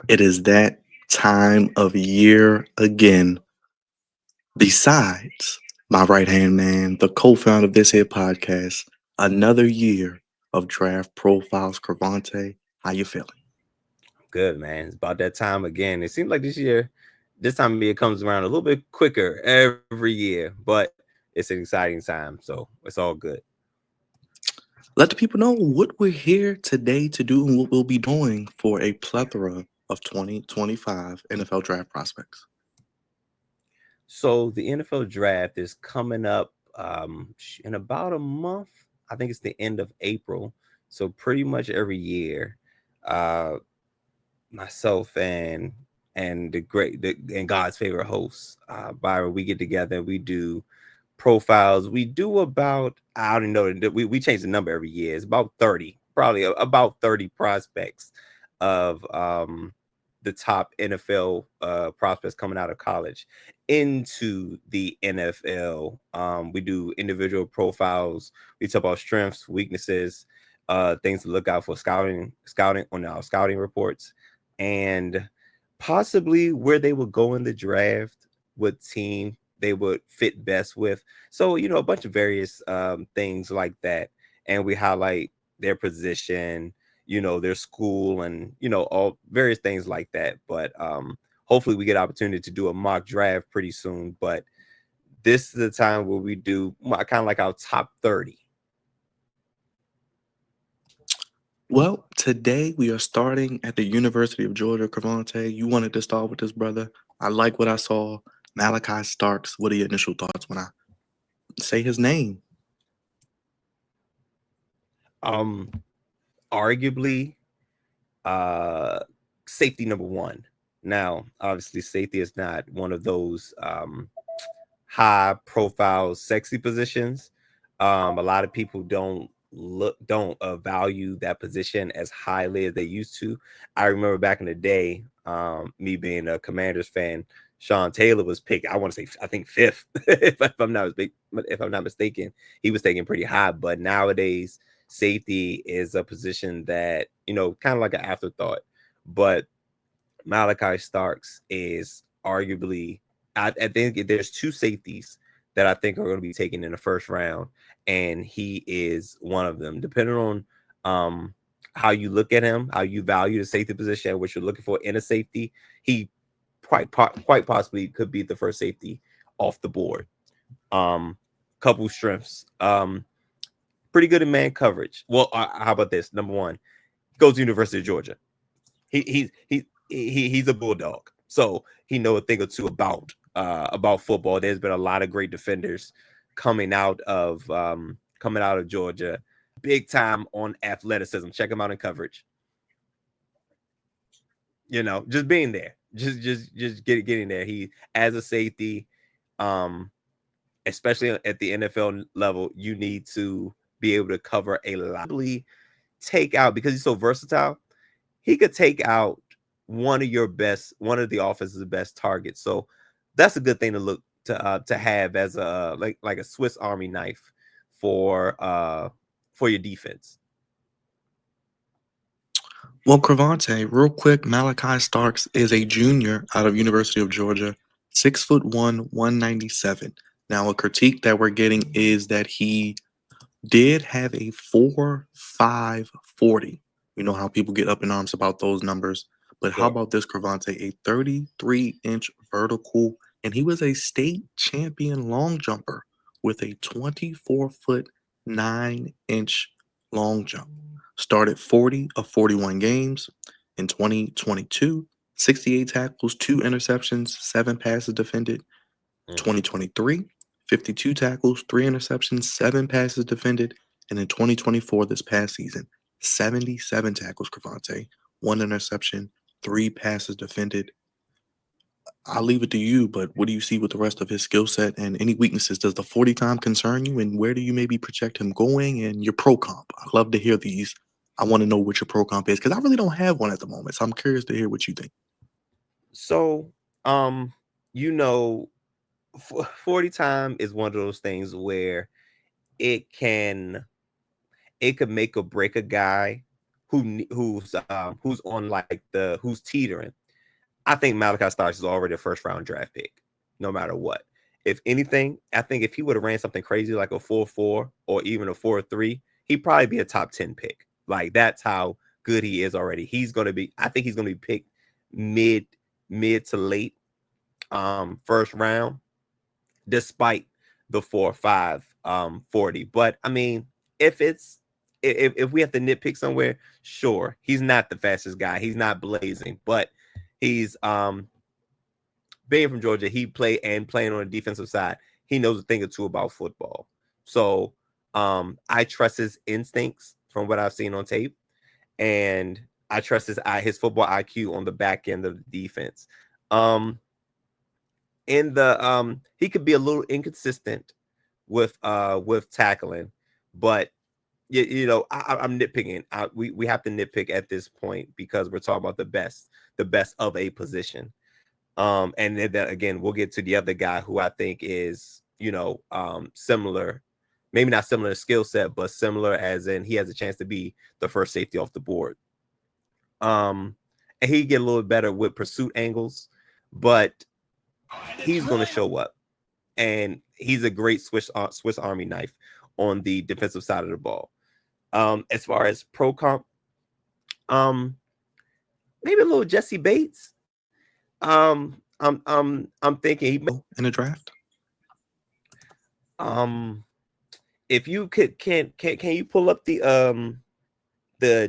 It is that time of year again. Besides my right hand man, the co founder of this here podcast, another year of draft profiles. Cravante, how you feeling? Good, man. It's about that time again. It seems like this time of year comes around a little bit quicker every year, but it's an exciting time, so it's all good. Let the people know what we're here today to do and what we'll be doing for a plethora of 2025 NFL draft prospects. So the NFL draft is coming up in about a month. I think it's the end of April. So pretty much every year, uh, myself and and God's favorite host, Byron, we get together. We do profiles. We do about I don't know. We change the number every year. It's about 30, probably about 30 prospects of the top NFL prospects coming out of college into the NFL. We do individual profiles. We talk about strengths, weaknesses, things to look out for scouting on our scouting reports, and possibly where they would go in the draft, what team they would fit best with. So, a bunch of various things like that. And we highlight their position, their school, and, all various things like that. But hopefully we get opportunity to do a mock draft pretty soon. But this is the time where we do kind of like our top 30. Well, today we are starting at the University of Georgia. Cravante, you wanted to start with this brother. I like what I saw. Malachi Starks. What are your initial thoughts when I say his name? Um, Arguably, uh safety number one. Now, obviously, safety is not one of those high profile sexy positions. A lot of people don't value that position as highly as they used to. I remember back in the day, me being a Commanders fan, Sean Taylor was picked, I want to say, I think fifth, if I'm not mistaken. He was taken pretty high. But nowadays, safety is a position that, kind of like an afterthought. But Malachi Starks is arguably, I think there's two safeties that I think are going to be taken in the first round, and he is one of them. Depending on um, how you look at him, how you value the safety position, what you're looking for in a safety, he quite possibly could be the first safety off the board. Couple strengths. Pretty good in man coverage. Well, how about this? Number one, goes to University of Georgia. He's a bulldog, so he know a thing or two about football. There's been a lot of great defenders coming out of Georgia, big time on athleticism. Check him out in coverage. Just being there, just getting there. He as a safety, um, especially at the NFL level, you need to be able to cover a lot. Take out because he's so versatile. He could take out one of the offense's best targets. So that's a good thing to look to have as a like a Swiss Army knife for your defense. Well, Cravante, real quick, Malachi Starks is a junior out of University of Georgia, 6'1", 197. Now, a critique that we're getting is that he did have a 4.5 40. You know how people get up in arms about those numbers. But how Sure. about this, Cravante? A 33-inch vertical, and he was a state champion long jumper with a 24-foot 9-inch long jump. Started 40 of 41 games in 2022, 68 tackles, 2 interceptions, 7 passes defended. Mm. 2023, 52 tackles, 3 interceptions, 7 passes defended. And in 2024, this past season, 77 tackles, Cravante, 1 interception, 3 passes defended. I'll leave it to you, but what do you see with the rest of his skill set and any weaknesses? Does the 40 time concern you? And where do you maybe project him going and your pro comp? I love to hear these. I want to know what your pro comp is because I really don't have one at the moment. So I'm curious to hear what you think. So, um, you know, 40 time is one of those things where it can it could make or break a guy who's on like who's teetering. I think Malachi Starks is already a first round draft pick, no matter what. If anything, I think if he would have ran something crazy like a 4.4 or even a 4.3, he'd probably be a top 10 pick. Like that's how good he is already. He's gonna be, I think he's gonna be picked mid mid to late first round, despite the 4.5 40. But I mean, if it's if we have to nitpick somewhere, sure, he's not the fastest guy. He's not blazing, but he's being from Georgia, he playing on the defensive side. He knows a thing or two about football. So I trust his instincts from what I've seen on tape, and I trust his football IQ on the back end of the defense. In the he could be a little inconsistent with tackling, but I'm nitpicking. We have to nitpick at this point because we're talking about the best of a position. And then again, we'll get to the other guy who I think is, similar, maybe not similar skill set, but similar as in he has a chance to be the first safety off the board. And he get a little better with pursuit angles, but he's going to show up, and he's a great Swiss Army knife on the defensive side of the ball. As far as pro comp, maybe a little Jesse Bates. I'm thinking he in the draft. If you can you pull up the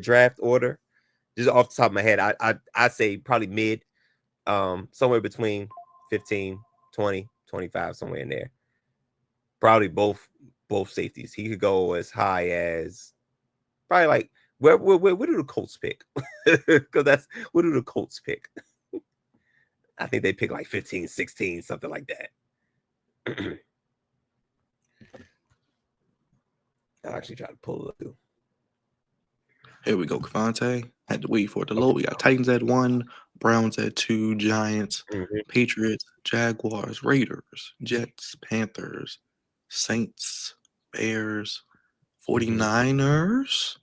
draft order just off the top of my head? I say probably mid, somewhere between 15, 20, 25, somewhere in there. Probably both safeties. He could go as high as probably like where do the Colts pick? Because that's where do the Colts pick? I think they pick like 15, 16, something like that. I'll actually try to pull it up. Here we go, Cavante. Had to wait for it to Okay. load. We got Titans at 1, Browns at 2, Giants, Mm-hmm. Patriots, Jaguars, Raiders, Jets, Panthers, Saints, Bears, 49ers.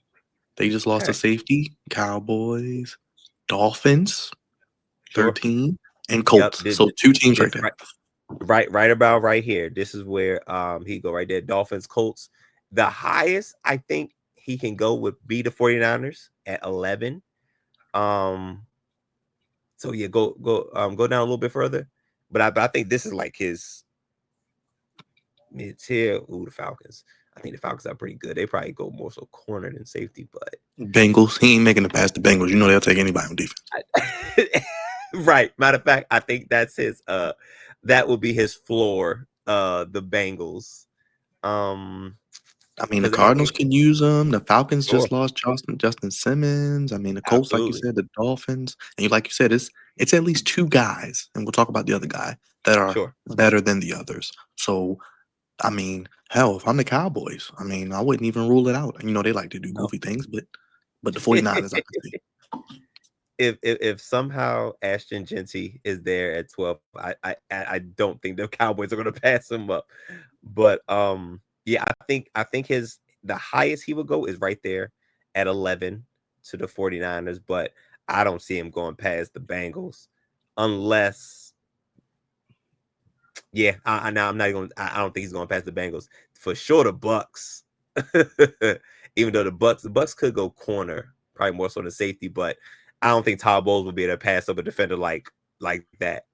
They just lost a safety. Cowboys, Dolphins, Sure. 13, and Colts. So 2 teams right there. Right about right here. This is where he go right there. Dolphins, Colts. The highest I think he can go would be the 49ers at 11. So yeah, go down a little bit further. But I think this is like his mid tier. Ooh, the Falcons. I think the Falcons are pretty good. They probably go more so corner than safety, but Bengals. He ain't making it past the Bengals. You know they'll take anybody on defense. Right. Matter of fact, I think that's his that will be his floor, the Bengals. I mean, the Cardinals can use them. The Falcons Sure. just lost Justin Simmons. I mean, the Colts, like you Absolutely. said, the Dolphins, and like you said, it's at least 2 guys, and we'll talk about the other guy that are Sure. better than the others. So, I mean, hell, if I'm the Cowboys, I mean, I wouldn't even rule it out. You know, they like to do No. goofy things, but the 49ers, I can see. If somehow Ashton Genty is there at 12, I don't think the Cowboys are gonna pass him up. But yeah, I think the highest he would go is right there at 11 to the 49ers, but I don't see him going past the Bengals unless I'm not going. I don't think he's going past the Bengals for sure. The Bucks, even though the Bucks could go corner, probably more so than safety, but I don't think Todd Bowles would be able to pass up a defender like that.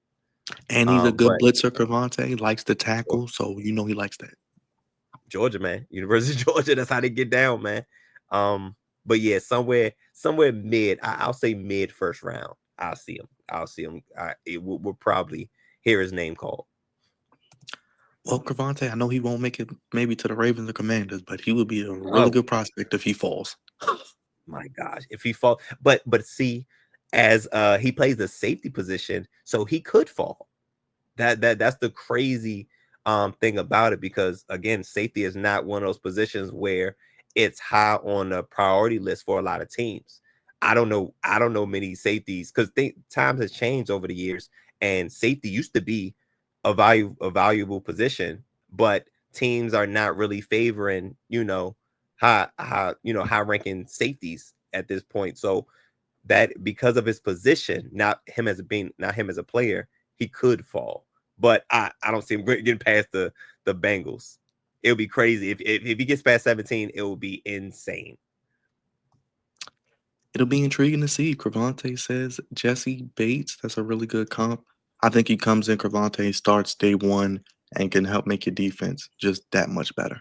And he's a good But blitzer, Cavante. Likes to tackle, so you know he likes that. Georgia, man, University of Georgia, that's how they get down, man. But yeah, somewhere mid, I'll say mid first round. I'll see him. We'll probably hear his name called. Well, Cavante, I know he won't make it maybe to the Ravens or Commanders, but he would be a really Oh good prospect if he falls. my gosh, if he fall, but see, as he plays the safety position, so he could fall. That's the crazy thing about it, because again, safety is not one of those positions where it's high on the priority list for a lot of teams. I don't know many safeties, because times has changed over the years, and safety used to be a valuable position, but teams are not really favoring high ranking safeties at this point. So that because of his position, not him as a player, he could fall. But I don't see him getting past the Bengals. It would be crazy if he gets past 17. It will be insane. It'll be intriguing to see. Cravante says Jesse Bates. That's a really good comp. I think he comes in, Cravante starts day one and can help make your defense just that much better.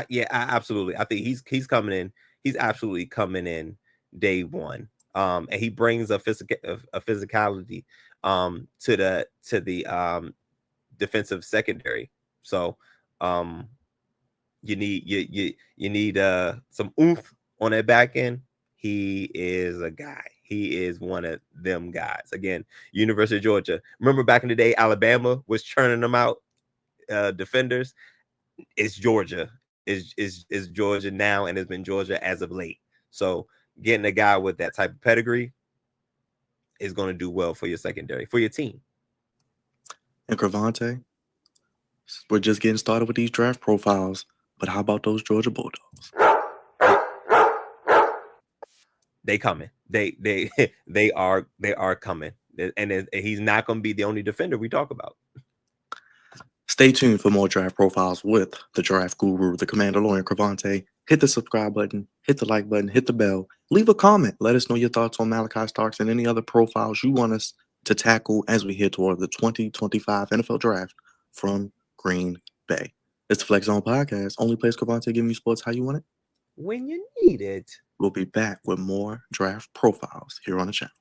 Yeah, absolutely. I think he's coming in. He's absolutely coming in day one. And he brings a physicality to the defensive secondary. So um you need some oomph on that back end. He is a guy. He is one of them guys. Again, University of Georgia. Remember back in the day, Alabama was churning them out defenders. It's Georgia. Is Georgia now, and has been Georgia as of late. So getting a guy with that type of pedigree is going to do well for your secondary, for your team. And Cravante, we're just getting started with these draft profiles, but how about those Georgia Bulldogs? They coming. They they are coming, and he's not going to be the only defender we talk about. Stay tuned for more draft profiles with the draft guru, the Mandalorian Cravante. Hit the subscribe button, hit the like button, hit the bell. Leave a comment. Let us know your thoughts on Malaki Starks and any other profiles you want us to tackle as we head toward the 2025 NFL Draft from Green Bay. It's the Flex Zone Podcast, only place Cravante giving you sports how you want it. When you need it. We'll be back with more draft profiles here on the channel.